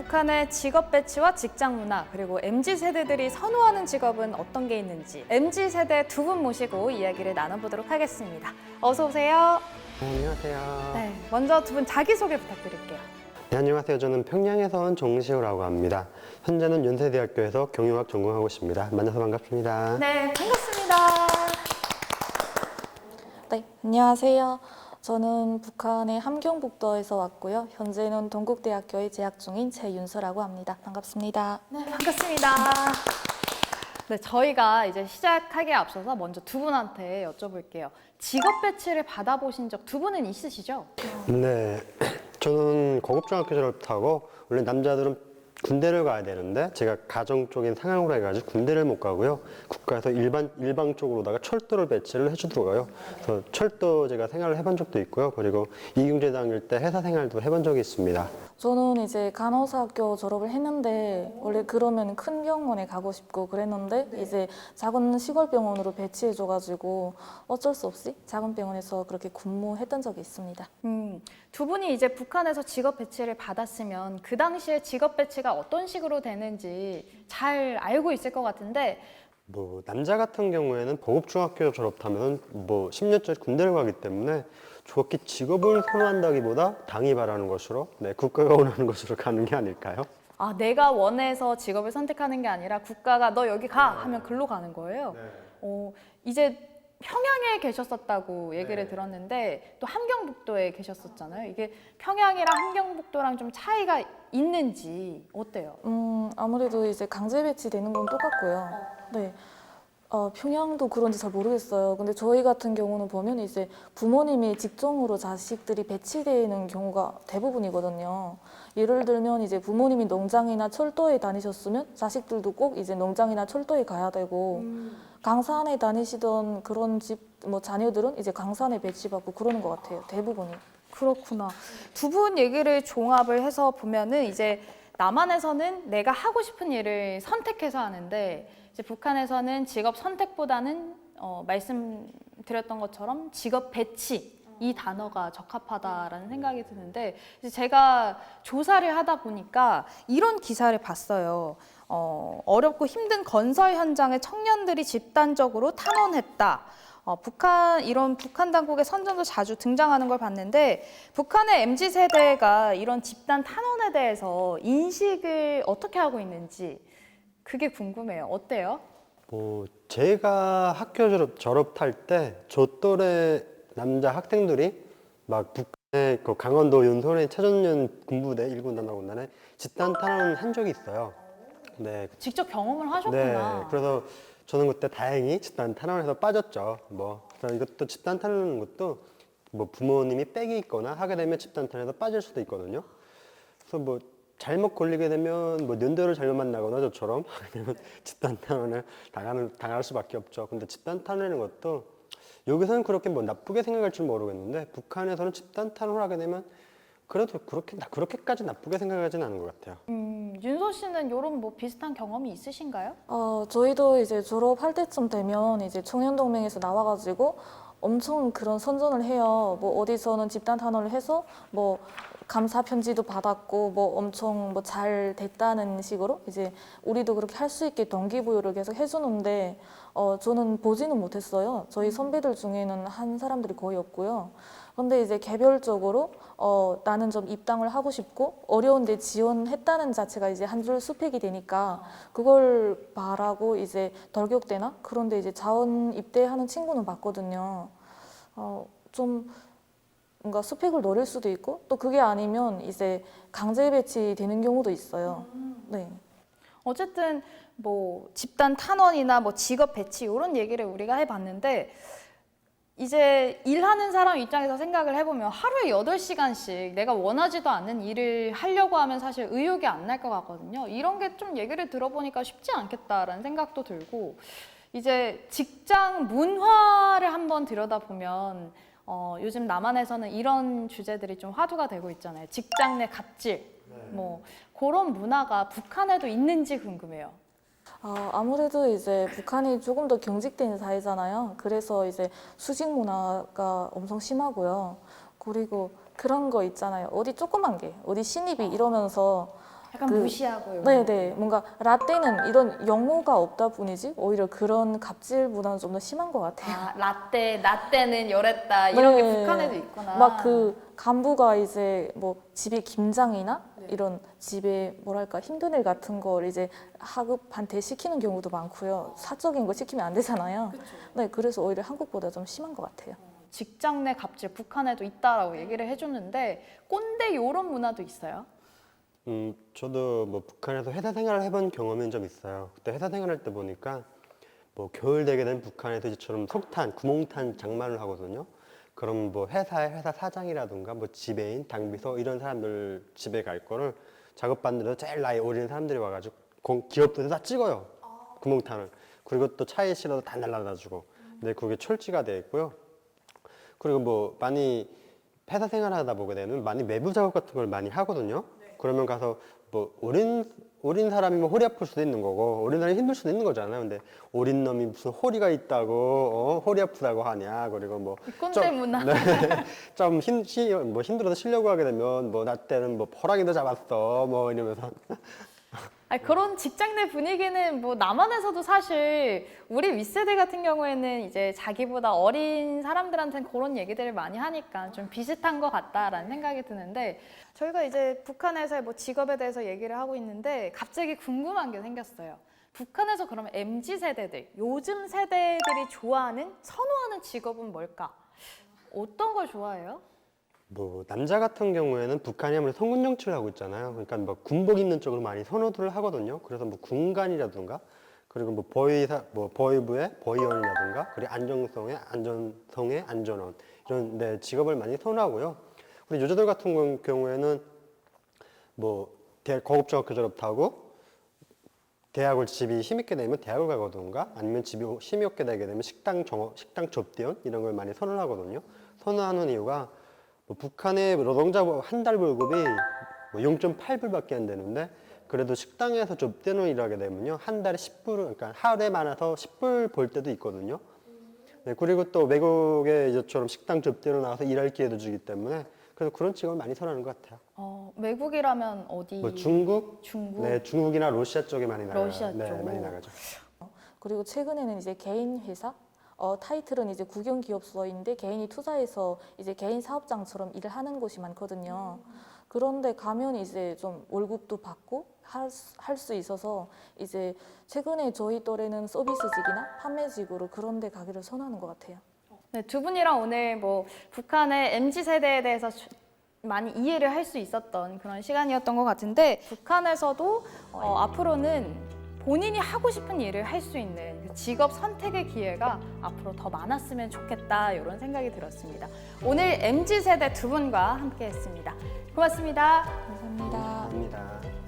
북한의 직업 배치와 직장 문화, 그리고 MZ세대들이 선호하는 직업은 어떤 게 있는지 MZ세대 두 분 모시고 이야기를 나눠보도록 하겠습니다. 어서 오세요. 안녕하세요. 네, 먼저 두 분 자기소개 부탁드릴게요. 네, 안녕하세요. 저는 평양에서 온 정시호라고 합니다. 현재는 연세대학교에서 경영학 전공하고 있습니다. 만나서 반갑습니다. 네, 반갑습니다. 네, 안녕하세요. 저는 북한의 함경북도에서 왔고요. 현재는 동국대학교에 재학 중인 최윤서라고 합니다. 반갑습니다. 네, 반갑습니다. 네, 저희가 이제 시작하기에 앞서서 먼저 두 분한테 여쭤볼게요. 직업 배치를 받아보신 적 두 분은 있으시죠? 네, 저는 고급중학교 졸업하고 원래 남자들은 군대를 가야 되는데 제가 가정 쪽인 상황으로 해가지고 군대를 못 가고요. 국가에서 일방 쪽으로다가 철도를 배치를 해주더라고요. 그래서 철도 제가 생활을 해본 적도 있고요. 그리고 이경제 다닐 때 회사 생활도 해본 적이 있습니다. 저는 이제 간호사학교 졸업을 했는데 원래 그러면 큰 병원에 가고 싶고 그랬는데 이제 작은 시골 병원으로 배치해줘가지고 어쩔 수 없이 작은 병원에서 그렇게 근무했던 적이 있습니다. 두 분이 이제 북한에서 직업 배치를 받았으면 그 당시에 직업 배치가 어떤 식으로 되는지 잘 알고 있을 것 같은데 남자 같은 경우에는 고급중학교 졸업하면 10년째 군대를 가기 때문에 정확히 직업을 선호한다기보다 당이 바라는 것으로, 국가가 원하는 것으로 가는 게 아닐까요? 아, 내가 원해서 직업을 선택하는 게 아니라 국가가 너 여기 가 하면 글로 가는 거예요. 이제 평양에 계셨었다고 얘기를 들었는데 또 함경북도에 계셨었잖아요. 이게 평양이랑 함경북도랑 좀 차이가 있는지 어때요? 아무래도 이제 강제 배치되는 건 똑같고요. 네. 평양도 그런지 잘 모르겠어요. 근데 저희 같은 경우는 보면 이제 부모님이 직종으로 자식들이 배치되는 경우가 대부분이거든요. 예를 들면 이제 부모님이 농장이나 철도에 다니셨으면 자식들도 꼭 이제 농장이나 철도에 가야 되고 강산에 다니시던 그런 집 자녀들은 이제 강산에 배치받고 그러는 것 같아요. 대부분이. 그렇구나. 두 분 얘기를 종합을 해서 보면은 이제 남한에서는 내가 하고 싶은 일을 선택해서 하는데 이제 북한에서는 직업 선택보다는 말씀드렸던 것처럼 직업 배치 이 단어가 적합하다라는 생각이 드는데 이제 제가 조사를 하다 보니까 이런 기사를 봤어요. 어렵고 힘든 건설 현장에 청년들이 집단적으로 탄원했다. 이런 북한 당국의 선전도 자주 등장하는 걸 봤는데 북한의 MZ세대가 이런 집단 탄원에 대해서 인식을 어떻게 하고 있는지 그게 궁금해요. 어때요? 제가 학교 졸업할 때 저 또래 남자 학생들이 막 북한의 그 강원도 연소의 최전련 군부대 1군단하고난에 집단 탄원을 한 적이 있어요. 네. 직접 경험을 하셨구나. 네. 그래서 저는 그때 다행히 집단 탄원에서 빠졌죠. 그래서 이것도 집단 탄원하는 것도 부모님이 빽이 있거나 하게 되면 집단 탄원에서 빠질 수도 있거든요. 그래서 잘못 걸리게 되면 연도를 잘못 만나거나 저처럼 하게 되면 집단 탄원을 당할 수밖에 없죠. 근데 집단 탄원이라는 것도 여기서는 그렇게 나쁘게 생각할 줄 모르겠는데 북한에서는 집단 탄원을 하게 되면 그래도 그렇게까지 나쁘게 생각하지는 않은 것 같아요. 윤서 씨는 이런 비슷한 경험이 있으신가요? 저희도 이제 졸업할 때쯤 되면 이제 청년동맹에서 나와가지고 엄청 그런 선전을 해요. 어디서는 집단 탄원을 해서 감사 편지도 받았고 엄청 잘 됐다는 식으로 이제 우리도 그렇게 할 수 있게 동기부여를 계속 해주는데 저는 보지는 못했어요. 저희 선배들 중에는 한 사람들이 거의 없고요. 근데 이제 개별적으로 나는 좀 입당을 하고 싶고 어려운데 지원했다는 자체가 이제 한 줄 수팩이 되니까 그걸 바라고 이제 덜격대나 그런데 이제 자원 입대하는 친구는 봤거든요. 좀 뭔가 스펙을 노릴 수도 있고 또 그게 아니면 이제 강제 배치되는 경우도 있어요. 네. 어쨌든 집단 탄원이나 직업 배치 이런 얘기를 우리가 해봤는데 이제 일하는 사람 입장에서 생각을 해보면 하루에 8시간씩 내가 원하지도 않는 일을 하려고 하면 사실 의욕이 안 날 것 같거든요. 이런 게 좀 얘기를 들어보니까 쉽지 않겠다라는 생각도 들고 이제 직장 문화를 한번 들여다보면 요즘 남한에서는 이런 주제들이 좀 화두가 되고 있잖아요. 직장 내 갑질, 그런 문화가 북한에도 있는지 궁금해요. 아무래도 이제 북한이 조금 더 경직된 사회잖아요. 그래서 이제 수직 문화가 엄청 심하고요. 그리고 그런 거 있잖아요. 어디 조그만 게, 어디 신입이 이러면서 약간 무시하고 이런 네네, 뭔가 라떼는 이런 영어가 없다 뿐이지 오히려 그런 갑질보다는 좀 더 심한 것 같아요. 아, 라떼는 열했다 이런 게 네. 북한에도 있구나. 막 그 간부가 이제 뭐 집에 김장이나 이런 집에 뭐랄까 힘든 일 같은 걸 이제 하급한테 시키는 경우도 많고요. 사적인 거 시키면 안 되잖아요. 네, 그래서 오히려 한국보다 좀 심한 것 같아요. 직장 내 갑질 북한에도 있다라고 얘기를 해줬는데 꼰대 이런 문화도 있어요? 저도 뭐 북한에서 회사 생활을 해본 경험이 좀 있어요. 그때 회사 생활할 때 보니까 뭐 겨울 되게 되면 북한에서 이제처럼 석탄, 구멍탄 장만을 하거든요. 그럼 뭐 회사의 회사 사장이라든가 뭐 지배인, 당비서 이런 사람들 집에 갈 거를 작업받는 데서 제일 나이 어린 사람들이 와가지고 기업들에서 다 찍어요. 구멍탄을. 그리고 또 차에 실어서 다 날라다주고. 근데 그게 철지가 돼 있고요. 그리고 뭐 많이 회사 생활하다 보게 되면 많이 외부 작업 같은 걸 많이 하거든요. 그러면 가서 뭐 어린 사람이면 허리 아플 수도 있는 거고 어린 사람이 힘들 수도 있는 거잖아요. 근데 어린 놈이 무슨 허리가 있다고 허리 아프다고 하냐. 그리고 뭐 이 꼰대 문화. 네, 좀 힘들어서 쉬려고 하게 되면 뭐 나 때는 뭐 호랑이도 잡았어 뭐 이러면서 아니, 그런 직장 내 분위기는 뭐 남한에서도 사실 우리 윗세대 같은 경우에는 이제 자기보다 어린 사람들한테는 그런 얘기들을 많이 하니까 좀 비슷한 것 같다라는 생각이 드는데 저희가 이제 북한에서의 뭐 직업에 대해서 얘기를 하고 있는데 갑자기 궁금한 게 생겼어요. 북한에서 그러면 MZ 세대들, 요즘 세대들이 좋아하는, 선호하는 직업은 뭘까? 어떤 걸 좋아해요? 뭐 남자 같은 경우에는 북한이 아무래도 성군 정치를 하고 있잖아요. 그러니까 뭐 군복 입는 쪽으로 많이 선호를 하거든요. 그래서 뭐 군관이라든가 그리고 뭐 버위부의 버위원이라든가 그리고 안전성의 안전원 이런 직업을 많이 선호하고요. 그리고 여자들 같은 경우에는 뭐 고급중학교 졸업하고 대학을 집이 힘있게 되면 대학을 가거든가 아니면 집이 힘이 없게 되게 되면 식당 접대원 이런 걸 많이 선호하거든요. 선호하는 이유가 뭐 북한의 노동자 한 달 월급이 뭐 0.8불밖에 안 되는데 그래도 식당에서 접대원 일하게 되면요 한 달에 10불 그러니까 하루에 많아서 10불 벌 때도 있거든요. 네, 그리고 또 외국에 이제처럼 식당 접대로 나가서 일할 기회도 주기 때문에 그래서 그런 직업을 많이 선호하는 것 같아요. 외국이라면 어디? 뭐 중국, 중국? 네, 중국이나 러시아 쪽에 많이 나가요. 러시아 네, 쪽. 많이 나가죠. 그리고 최근에는 이제 개인 회사 타이틀은 이제 국영기업소인데 개인이 투자해서 이제 개인 사업장처럼 일을 하는 곳이 많거든요. 그런데 가면 이제 좀 월급도 받고 할 수 있어서 이제 최근에 저희 또래는 서비스직이나 판매직으로 그런 데 가기를 선호하는 것 같아요. 네, 두 분이랑 오늘 뭐 북한의 MZ 세대에 대해서 많이 이해를 할 수 있었던 그런 시간이었던 것 같은데 북한에서도 앞으로는 본인이 하고 싶은 일을 할 수 있는 그 직업 선택의 기회가 앞으로 더 많았으면 좋겠다 이런 생각이 들었습니다. 오늘 MZ 세대 두 분과 함께했습니다. 고맙습니다. 감사합니다. 감사합니다.